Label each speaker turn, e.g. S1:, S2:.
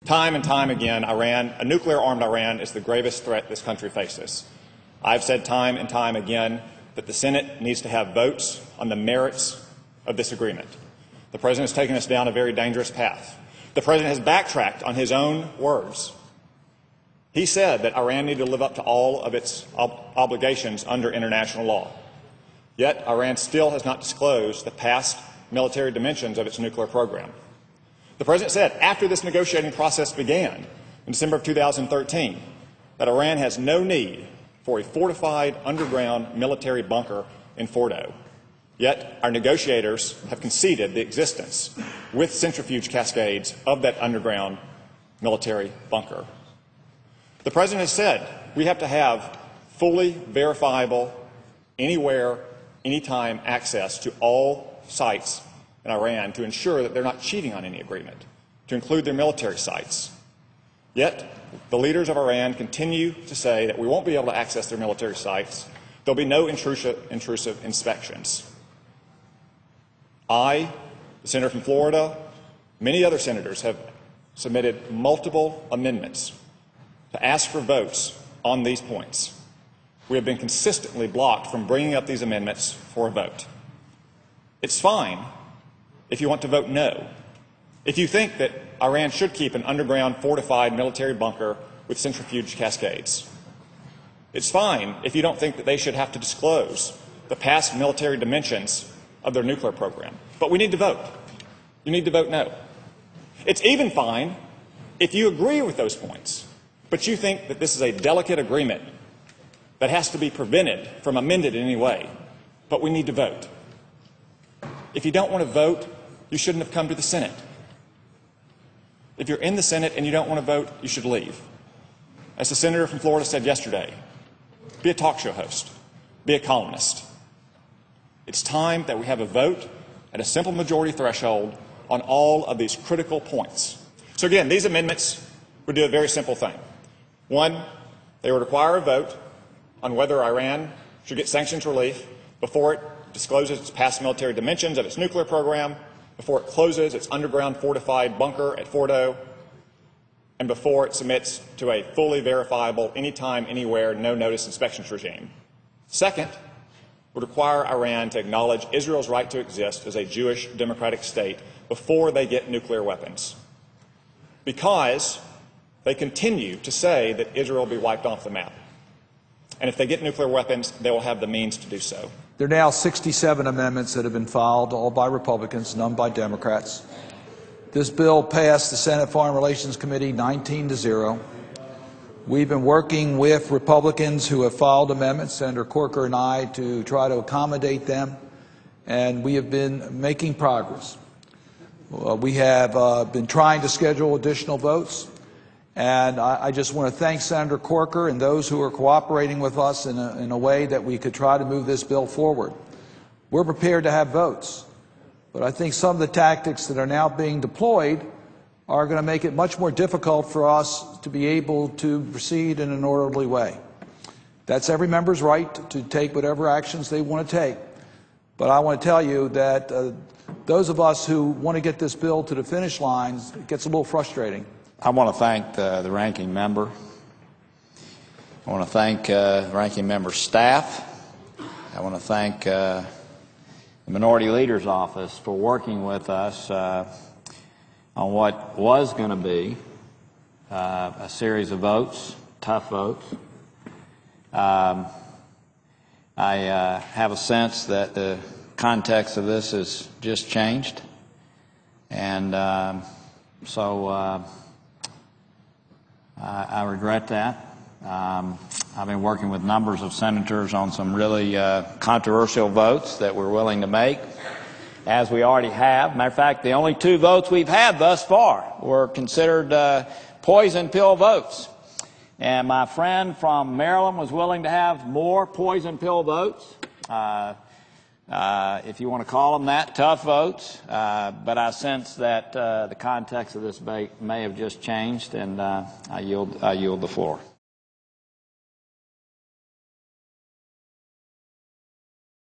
S1: Time and time again, a nuclear-armed Iran is the gravest threat this country faces. I've said time and time again that the Senate needs to have votes on the merits of this agreement. The President has taken us down a very dangerous path. The President has backtracked on his own words. He said that Iran needed to live up to all of its obligations under international law. Yet Iran still has not disclosed the past military dimensions of its nuclear program. The President said after this negotiating process began in December of 2013 that Iran has no need for a fortified underground military bunker in Fordo. Yet our negotiators have conceded the existence, with centrifuge cascades, of that underground military bunker. The President has said we have to have fully verifiable, anywhere, anytime access to all sites in Iran to ensure that they're not cheating on any agreement, to include their military sites. Yet the leaders of Iran continue to say that we won't be able to access their military sites. There'll be no intrusive inspections. I, the senator from Florida, many other senators have submitted multiple amendments to ask for votes on these points. We have been consistently blocked from bringing up these amendments for a vote. It's fine if you want to vote no. If you think that Iran should keep an underground fortified military bunker with centrifuge cascades. It's fine if you don't think that they should have to disclose the past military dimensions of their nuclear program. But we need to vote. You need to vote no. It's even fine if you agree with those points, but you think that this is a delicate agreement that has to be prevented from amended in any way. But we need to vote. If you don't want to vote, you shouldn't have come to the Senate. If you're in the Senate and you don't want to vote, you should leave. As the senator from Florida said yesterday, be a talk show host, be a columnist. It's time that we have a vote at a simple majority threshold on all of these critical points. So again, these amendments would do a very simple thing. One, they would require a vote on whether Iran should get sanctions relief before it discloses its past military dimensions of its nuclear program, before it closes its underground fortified bunker at Fordo, and before it submits to a fully verifiable, anytime, anywhere, no-notice inspections regime. Second, would require Iran to acknowledge Israel's right to exist as a Jewish democratic state before they get nuclear weapons, because they continue to say that Israel will be wiped off the map. And if they get nuclear weapons, they will have the means to do so.
S2: There are now 67 amendments that have been filed, all by Republicans, none by Democrats. This bill passed the Senate Foreign Relations Committee 19-0. We've been working with Republicans who have filed amendments, Senator Corker and I, to try to accommodate them, and we have been making progress. We have been trying to schedule additional votes, and I just want to thank Senator Corker and those who are cooperating with us in a way that we could try to move this bill forward. We're prepared to have votes, but I think some of the tactics that are now being deployed are going to make it much more difficult for us to be able to proceed in an orderly way. That's every member's right to take whatever actions they want to take. But I want to tell you that those of us who want to get this bill to the finish line, it gets a little frustrating.
S3: I want to thank the ranking member. I want to thank the ranking member's staff. I want to thank the Minority Leader's Office for working with us on what was going to be a series of votes, tough votes. I have a sense that the context of this has just changed, and so I regret that. I've been working with numbers of senators on some really controversial votes that we're willing to make, as we already have. Matter of fact, the only two votes we've had thus far were considered poison pill votes. And my friend from Maryland was willing to have more poison pill votes, if you want to call them that, tough votes. But I sense that the context of this debate may have just changed, and I yield the floor.